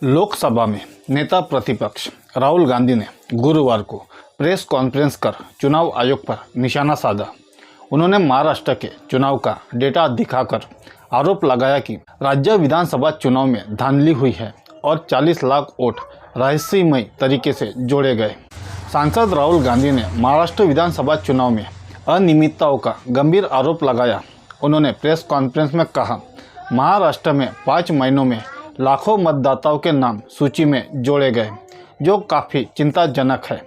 लोकसभा में नेता प्रतिपक्ष राहुल गांधी ने गुरुवार को प्रेस कॉन्फ्रेंस कर चुनाव आयोग पर निशाना साधा। उन्होंने महाराष्ट्र के चुनाव का डेटा दिखाकर आरोप लगाया कि राज्य विधानसभा चुनाव में धांधली हुई है और 40 लाख वोट रहस्यमय तरीके से जोड़े गए। सांसद राहुल गांधी ने महाराष्ट्र विधानसभा चुनाव में अनियमितताओं का गंभीर आरोप लगाया। उन्होंने प्रेस कॉन्फ्रेंस में कहा, महाराष्ट्र में 5 महीनों में लाखों मतदाताओं के नाम सूची में जोड़े गए, जो काफ़ी चिंताजनक है।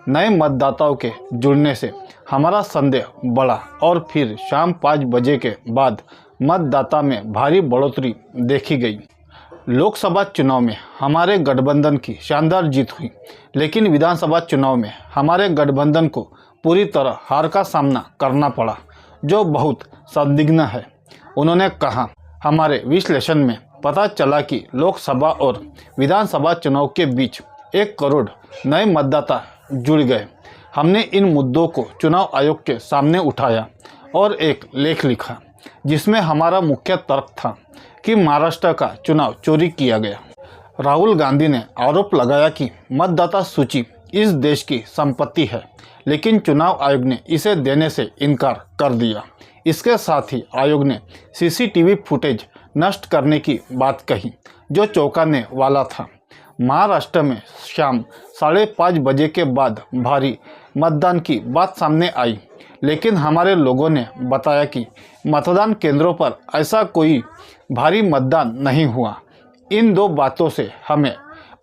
नए मतदाताओं के जुड़ने से हमारा संदेह बढ़ा और फिर शाम 5 बजे के बाद मतदाता में भारी बढ़ोतरी देखी गई। लोकसभा चुनाव में हमारे गठबंधन की शानदार जीत हुई, लेकिन विधानसभा चुनाव में हमारे गठबंधन को पूरी तरह हार का सामना करना पड़ा, जो बहुत संदिग्ध है। उन्होंने कहा, हमारे विश्लेषण में पता चला कि लोकसभा और विधानसभा चुनाव के बीच 1 करोड़ नए मतदाता जुड़ गए। हमने इन मुद्दों को चुनाव आयोग के सामने उठाया और एक लेख लिखा, जिसमें हमारा मुख्य तर्क था कि महाराष्ट्र का चुनाव चोरी किया गया। राहुल गांधी ने आरोप लगाया कि मतदाता सूची इस देश की संपत्ति है, लेकिन चुनाव आयोग ने इसे देने से इनकार कर दिया। इसके साथ ही आयोग ने सीसीटीवी फुटेज नष्ट करने की बात कही, जो चौंकाने वाला था। महाराष्ट्र में शाम 5:30 बजे के बाद भारी मतदान की बात सामने आई, लेकिन हमारे लोगों ने बताया कि मतदान केंद्रों पर ऐसा कोई भारी मतदान नहीं हुआ। इन 2 बातों से हमें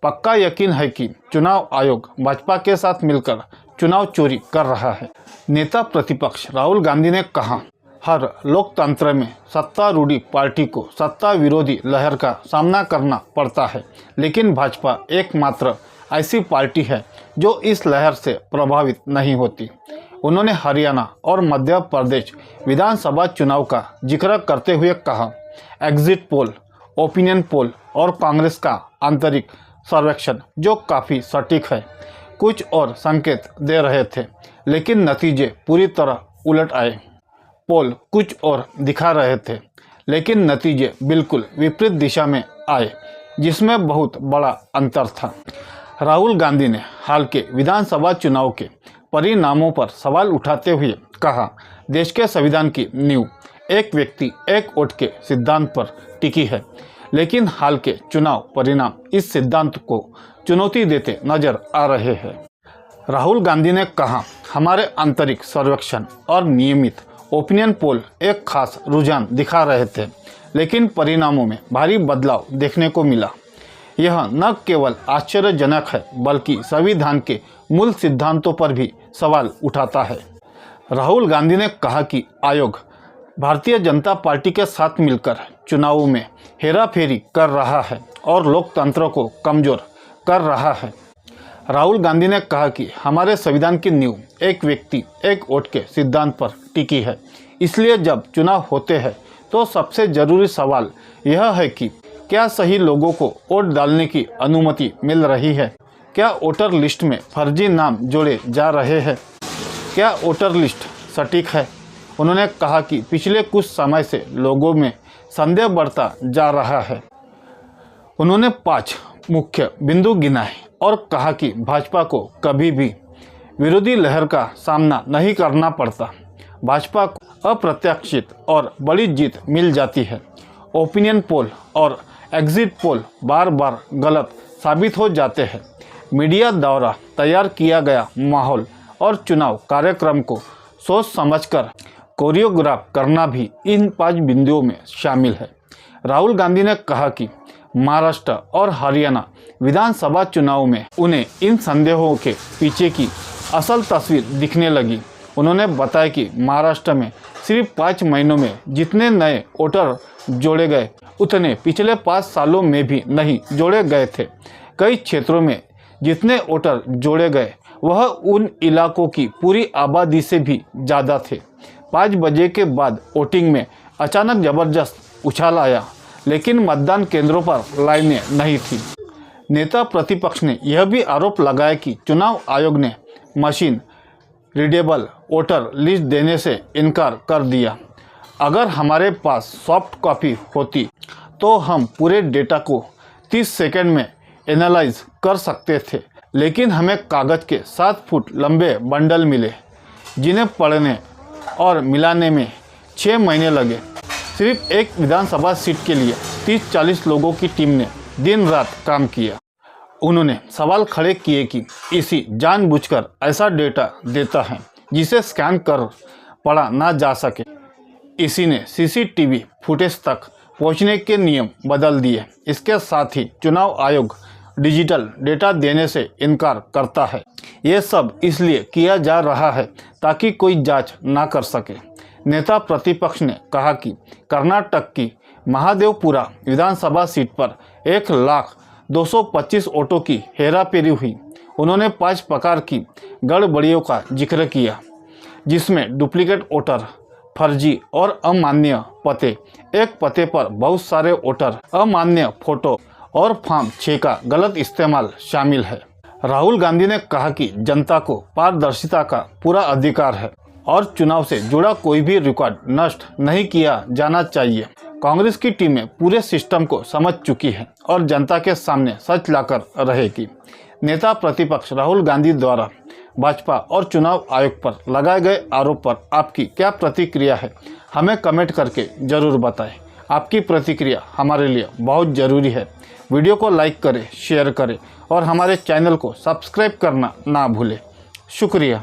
पक्का यकीन है कि चुनाव आयोग भाजपा के साथ मिलकर चुनाव चोरी कर रहा है। नेता प्रतिपक्ष राहुल गांधी ने कहा, हर लोकतंत्र में सत्तारूढ़ पार्टी को सत्ता विरोधी लहर का सामना करना पड़ता है, लेकिन भाजपा एकमात्र ऐसी पार्टी है जो इस लहर से प्रभावित नहीं होती। उन्होंने हरियाणा और मध्य प्रदेश विधानसभा चुनाव का जिक्र करते हुए कहा, एग्जिट पोल, ओपिनियन पोल और कांग्रेस का आंतरिक सर्वेक्षण जो काफ़ी सटीक है, कुछ और संकेत दे रहे थे, लेकिन नतीजे पूरी तरह उलट आए। पोल कुछ और दिखा रहे थे, लेकिन नतीजे बिल्कुल विपरीत दिशा में आए, जिसमें बहुत बड़ा अंतर था। राहुल गांधी ने हाल के विधानसभा चुनाव के परिणामों पर सवाल उठाते हुए कहा, देश के संविधान की नींव एक व्यक्ति एक वोट के सिद्धांत पर टिकी है, लेकिन हाल के चुनाव परिणाम इस सिद्धांत को चुनौती देते नजर आ रहे हैं। राहुल गांधी ने कहा, हमारे आंतरिक सर्वेक्षण और नियमित ओपिनियन पोल एक खास रुझान दिखा रहे थे, लेकिन परिणामों में भारी बदलाव देखने को मिला। यह न केवल आश्चर्यजनक है, बल्कि संविधान के मूल सिद्धांतों पर भी सवाल उठाता है। राहुल गांधी ने कहा कि आयोग भारतीय जनता पार्टी के साथ मिलकर चुनावों में हेराफेरी कर रहा है और लोकतंत्र को कमजोर कर रहा है। राहुल गांधी ने कहा कि हमारे संविधान की नींव एक व्यक्ति एक वोट के सिद्धांत पर टिकी है, इसलिए जब चुनाव होते हैं तो सबसे ज़रूरी सवाल यह है कि क्या सही लोगों को वोट डालने की अनुमति मिल रही है, क्या वोटर लिस्ट में फर्जी नाम जोड़े जा रहे हैं, क्या वोटर लिस्ट सटीक है। उन्होंने कहा कि पिछले कुछ समय से लोगों में संदेह बढ़ता जा रहा है। उन्होंने 5 मुख्य बिंदु गिनाए और कहा कि भाजपा को कभी भी विरोधी लहर का सामना नहीं करना पड़ता। भाजपा को अप्रत्याशित और बड़ी जीत मिल जाती है। ओपिनियन पोल और एग्जिट पोल बार बार गलत साबित हो जाते हैं। मीडिया द्वारा तैयार किया गया माहौल और चुनाव कार्यक्रम को सोच समझकर कोरियोग्राफ करना भी इन 5 बिंदुओं में शामिल है। राहुल गांधी ने कहा कि महाराष्ट्र और हरियाणा विधानसभा चुनाव में उन्हें इन संदेहों के पीछे की असल तस्वीर दिखने लगी। उन्होंने बताया कि महाराष्ट्र में सिर्फ 5 महीनों में जितने नए वोटर जोड़े गए, उतने पिछले 5 सालों में भी नहीं जोड़े गए थे। कई क्षेत्रों में जितने वोटर जोड़े गए, वह उन इलाकों की पूरी आबादी से भी ज़्यादा थे। 5 बजे के बाद वोटिंग में अचानक ज़बरदस्त उछाल आया, लेकिन मतदान केंद्रों पर लाइनें नहीं थी। नेता प्रतिपक्ष ने यह भी आरोप लगाया कि चुनाव आयोग ने मशीन रीडेबल वोटर लिस्ट देने से इनकार कर दिया। अगर हमारे पास सॉफ्ट कॉपी होती तो हम पूरे डेटा को 30 सेकंड में एनालाइज कर सकते थे, लेकिन हमें कागज़ के 7 फुट लंबे बंडल मिले जिन्हें पढ़ने और मिलाने में 6 महीने लगे। सिर्फ एक विधानसभा सीट के लिए 30-40 लोगों की टीम ने दिन रात काम किया। उन्होंने सवाल खड़े किए कि इसी जानबूझकर ऐसा डेटा देता है जिसे स्कैन कर पढ़ा ना जा सके। इसी ने सीसीटीवी फुटेज तक पहुंचने के नियम बदल दिए। इसके साथ ही चुनाव आयोग डिजिटल डेटा देने से इनकार करता है। ये सब इसलिए किया जा रहा है ताकि कोई जांच ना कर सके। नेता प्रतिपक्ष ने कहा कि कर्नाटक की महादेवपुरा विधानसभा सीट पर 1,225 वोटों की हेराफेरी हुई। उन्होंने 5 प्रकार की गड़बड़ियों का जिक्र किया, जिसमें डुप्लीकेट वोटर, फर्जी और अमान्य पते, एक पते पर बहुत सारे वोटर, अमान्य फोटो और फॉर्म 6 का गलत इस्तेमाल शामिल है। राहुल गांधी ने कहा कि जनता को पारदर्शिता का पूरा अधिकार है और चुनाव से जुड़ा कोई भी रिकॉर्ड नष्ट नहीं किया जाना चाहिए। कांग्रेस की टीमें पूरे सिस्टम को समझ चुकी है और जनता के सामने सच लाकर रहेगी। नेता प्रतिपक्ष राहुल गांधी द्वारा भाजपा और चुनाव आयोग पर लगाए गए आरोप पर आपकी क्या प्रतिक्रिया है, हमें कमेंट करके ज़रूर बताएं। आपकी प्रतिक्रिया हमारे लिए बहुत ज़रूरी है। वीडियो को लाइक करें, शेयर करें और हमारे चैनल को सब्सक्राइब करना ना भूलें। शुक्रिया।